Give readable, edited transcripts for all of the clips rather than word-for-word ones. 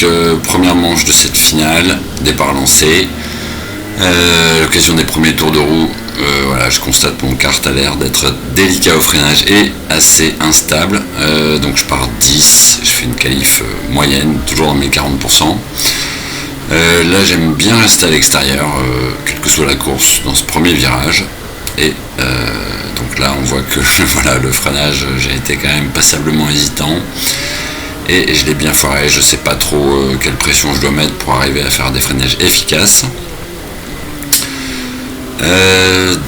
Donc première manche de cette finale, départ lancé, l'occasion des premiers tours de roue, voilà, je constate que mon kart a l'air d'être délicat au freinage et assez instable, donc je pars 10, je fais une qualif moyenne, toujours dans mes 40%. Là j'aime bien rester à l'extérieur, quelle que soit la course, dans ce premier virage, et donc là on voit que voilà, le freinage, j'ai été quand même passablement hésitant, et je l'ai bien foiré, je sais pas trop quelle pression je dois mettre pour arriver à faire des freinages efficaces.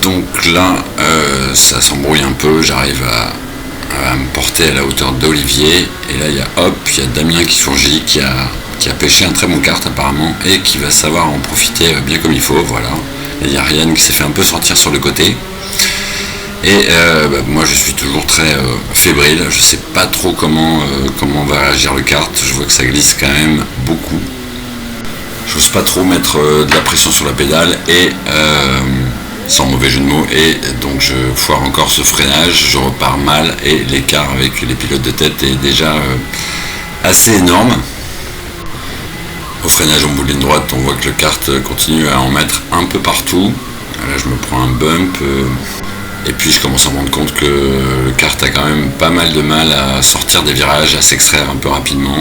Donc là ça s'embrouille un peu, j'arrive à me porter à la hauteur d'Olivier, et là il y a Damien qui surgit, qui a pêché un très bon kart apparemment, et qui va savoir en profiter bien comme il faut, voilà. Et il y a Ryan qui s'est fait un peu sortir sur le côté, et moi je suis toujours très fébrile, je sais pas trop comment va réagir le kart, je vois que ça glisse quand même beaucoup. J'ose pas trop mettre de la pression sur la pédale, et sans mauvais jeu de mots, et donc je foire encore ce freinage, je repars mal, et l'écart avec les pilotes de tête est déjà assez énorme. Au freinage en bout de ligne droite, on voit que le kart continue à en mettre un peu partout. Là je me prends un bump, et puis je commence à me rendre compte que le kart a quand même pas mal de mal à sortir des virages, à s'extraire un peu rapidement.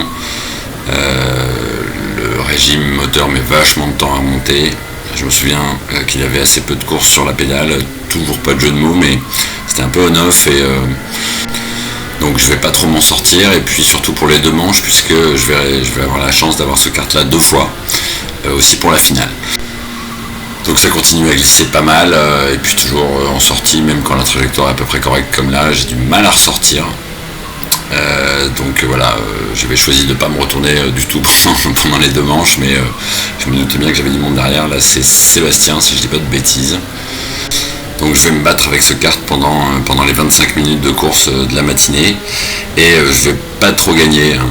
Le régime moteur met vachement de temps à monter. Je me souviens qu'il avait assez peu de courses sur la pédale, toujours pas de jeu de mots, mais c'était un peu on-off, et donc je vais pas trop m'en sortir, et puis surtout pour les deux manches, puisque je vais avoir la chance d'avoir ce kart là 2 fois, aussi pour la finale. Donc ça continue à glisser pas mal, et puis toujours en sortie, même quand la trajectoire est à peu près correcte comme là, j'ai du mal à ressortir. Donc voilà, j'avais choisi de ne pas me retourner du tout pendant les 2 manches, mais je me doutais bien que j'avais du monde derrière. Là c'est Sébastien, si je dis pas de bêtises. Donc je vais me battre avec ce kart pendant les 25 minutes de course de la matinée, et je vais pas trop gagner, hein,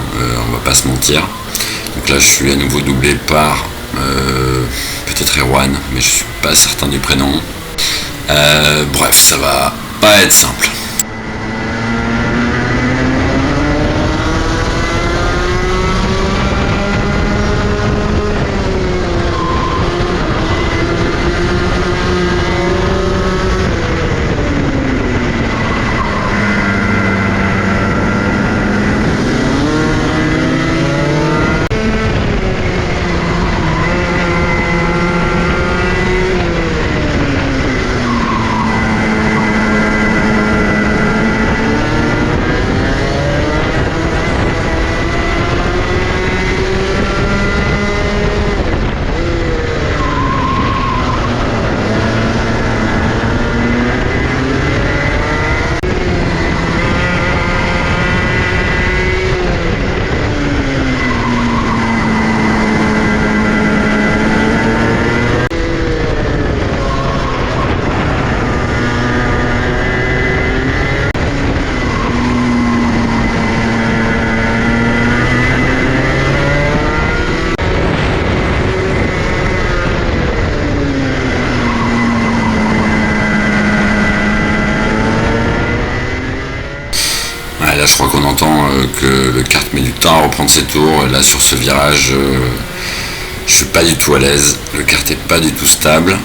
on va pas se mentir. Donc là je suis à nouveau doublé par peut-être Erwan, mais je suis pas certain du prénom. Bref, ça va pas être simple. Là je crois qu'on entend que le kart met du temps à reprendre ses tours. Là sur ce virage, je suis pas du tout à l'aise, le kart est pas du tout stable.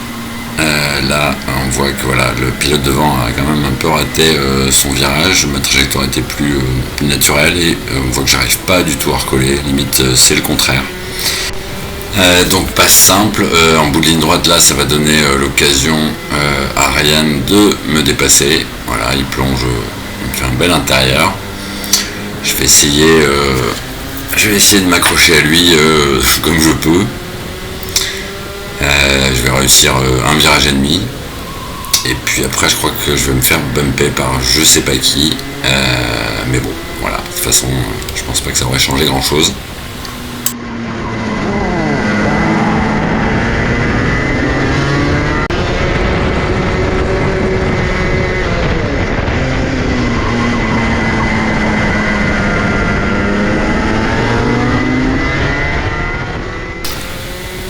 Là on voit que voilà, le pilote devant a quand même un peu raté son virage, ma trajectoire était plus naturelle, et on voit que j'arrive pas du tout à recoller, limite c'est le contraire. Donc pas simple, en bout de ligne droite là ça va donner l'occasion à Ryan de me dépasser. Voilà, il plonge, il me fait un bel intérieur. Je vais essayer de m'accrocher à lui comme je peux. Je vais réussir un virage et demi, et puis après je crois que je vais me faire bumper par je sais pas qui, mais bon voilà, de toute façon je pense pas que ça aurait changé grand chose.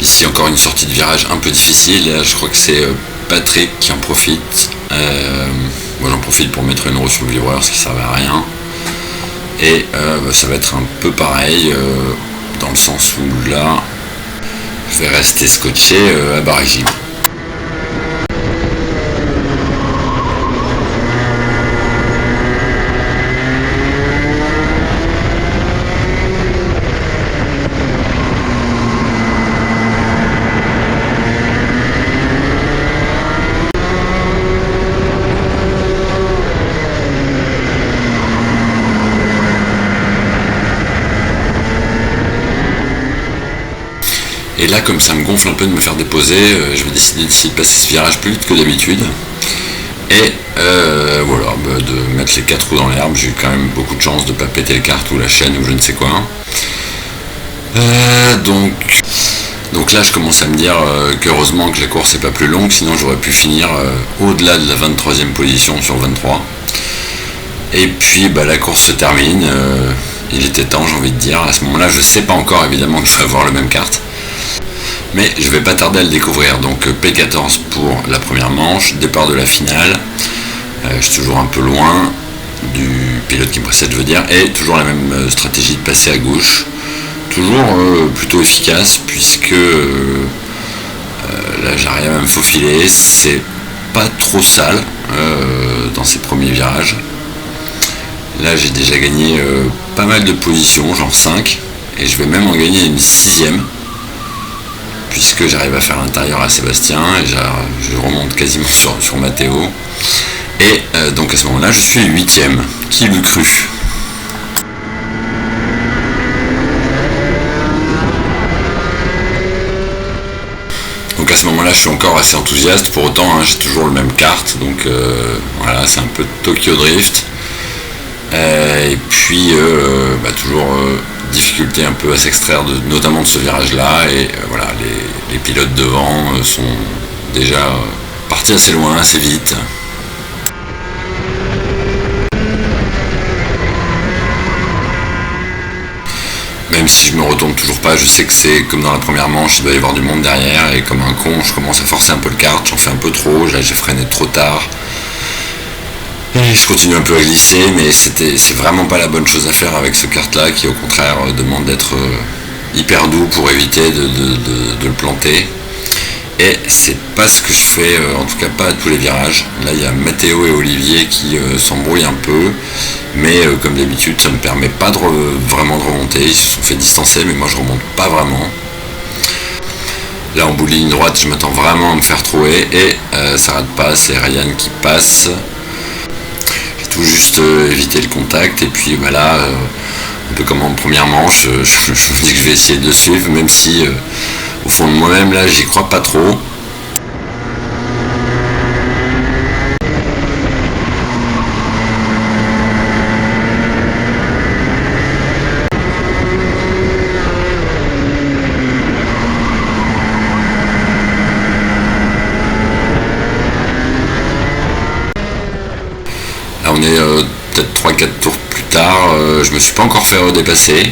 Ici encore une sortie de virage un peu difficile, là je crois que c'est Patrick qui en profite. Moi j'en profite pour mettre une roue sur le vibreur, ce qui servait à rien. Et ça va être un peu pareil, dans le sens où là, je vais rester scotché à bas régime. Et là, comme ça me gonfle un peu de me faire déposer, je vais décider de passer ce virage plus vite que d'habitude. Et voilà, de mettre les 4 roues dans l'herbe. J'ai eu quand même beaucoup de chance de ne pas péter le kart ou la chaîne ou je ne sais quoi. Donc là, je commence à me dire qu'heureusement que la course n'est pas plus longue, sinon j'aurais pu finir au-delà de la 23e position sur 23. Et puis la course se termine. Il était temps, j'ai envie de dire. À ce moment-là, je ne sais pas encore évidemment que je vais avoir le même kart. Mais je vais pas tarder à le découvrir. Donc P14 pour la première manche, départ de la finale. Je suis toujours un peu loin du pilote qui me précède, je veux dire, et toujours la même stratégie de passer à gauche. Toujours plutôt efficace puisque là j'arrive à me faufiler, c'est pas trop sale dans ces premiers virages. Là j'ai déjà gagné pas mal de positions, genre 5, et je vais même en gagner une 6e. Puisque j'arrive à faire l'intérieur à Sébastien et je remonte quasiment sur Matteo. Et donc à ce moment-là, je suis 8e. Qui l'eût cru? Donc à ce moment-là, je suis encore assez enthousiaste. Pour autant, j'ai toujours le même kart. Donc voilà, c'est un peu Tokyo Drift. Et puis toujours difficulté un peu à s'extraire notamment de ce virage là, et voilà, les pilotes devant sont déjà partis assez loin, assez vite. Même si je me retourne toujours pas, je sais que c'est comme dans la première manche, il doit y avoir du monde derrière, et comme un con, je commence à forcer un peu le kart, j'en fais un peu trop, là j'ai freiné trop tard. Et je continue un peu à glisser, mais c'est vraiment pas la bonne chose à faire avec ce kart là qui au contraire demande d'être hyper doux pour éviter de le planter. Et c'est pas ce que je fais, en tout cas pas à tous les virages. Là il y a Matteo et Olivier qui s'embrouillent un peu, mais comme d'habitude ça me permet pas vraiment de remonter. Ils se sont fait distancer, mais moi je remonte pas vraiment. Là en bout de ligne droite je m'attends vraiment à me faire trouer et ça rate pas, c'est Ryan qui passe. Tout juste éviter le contact, et puis voilà, un peu comme en première manche, je me dis que je vais essayer de le suivre, même si au fond de moi-même là j'y crois pas trop. On est peut-être 3-4 tours plus tard, je me suis pas encore fait redépasser,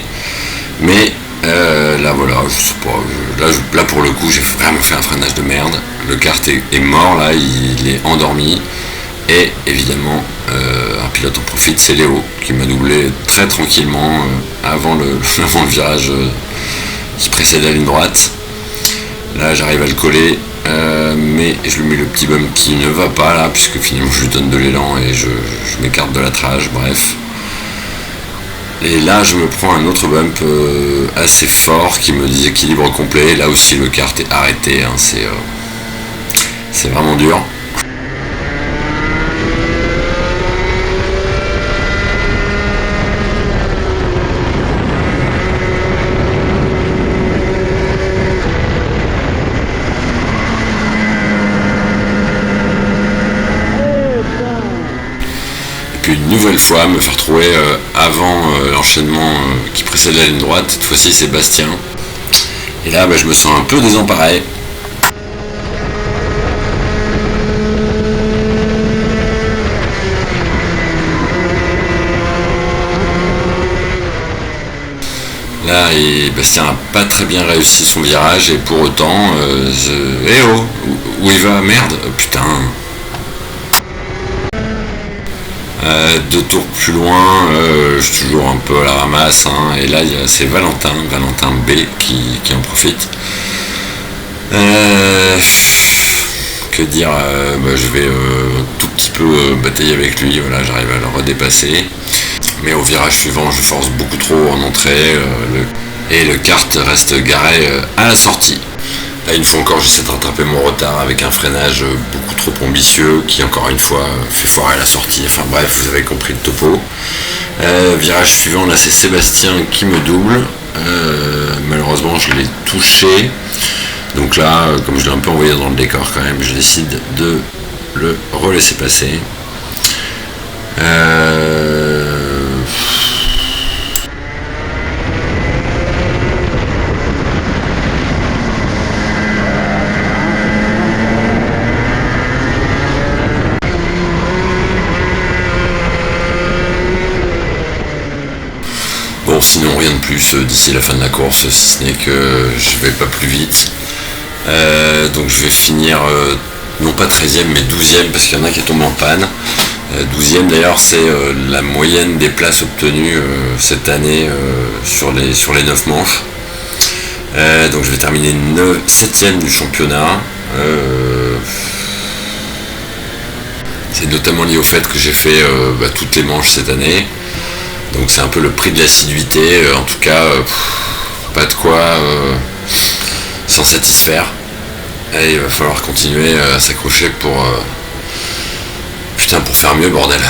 mais là voilà, je sais pas, là pour le coup j'ai vraiment fait un freinage de merde, le kart est mort là, il est endormi, et évidemment un pilote en profite, c'est Léo, qui m'a doublé très tranquillement avant le virage qui précède la ligne droite. Là j'arrive à le coller, mais je lui mets le petit bump qui ne va pas là, puisque finalement je lui donne de l'élan et je m'écarte de l'attrage, bref. Et là je me prends un autre bump assez fort qui me déséquilibre complet. Là aussi le kart est arrêté, c'est vraiment dur. Une nouvelle fois me faire trouver avant l'enchaînement qui précède la ligne droite, cette fois-ci c'est Bastien. Et là je me sens un peu désemparé. Là Bastien n'a pas très bien réussi son virage, et pour autant eh oh, où il va, merde, putain. 2 tours plus loin, je suis toujours un peu à la ramasse, hein, et là c'est Valentin B qui en profite. Que dire, je vais tout petit peu batailler avec lui, voilà, j'arrive à le redépasser. Mais au virage suivant, je force beaucoup trop en entrée, et le kart reste garé à la sortie. Là, une fois encore, j'essaie de rattraper mon retard avec un freinage beaucoup trop ambitieux qui, encore une fois, fait foirer la sortie. Enfin bref, vous avez compris le topo. Virage suivant, là, c'est Sébastien qui me double. Malheureusement, je l'ai touché. Donc là, comme je l'ai un peu envoyé dans le décor quand même, je décide de le relaisser passer. Bon, sinon rien de plus d'ici la fin de la course, si ce n'est que je vais pas plus vite. Donc je vais finir, non pas 13e mais 12e, parce qu'il y en a qui tombent en panne. 12e d'ailleurs, c'est la moyenne des places obtenues cette année sur les 9 manches. Donc je vais terminer 7e du championnat. C'est notamment lié au fait que j'ai fait toutes les manches cette année. Donc c'est un peu le prix de l'assiduité. En tout cas, pas de quoi s'en satisfaire. Et il va falloir continuer à s'accrocher pour faire mieux, bordel.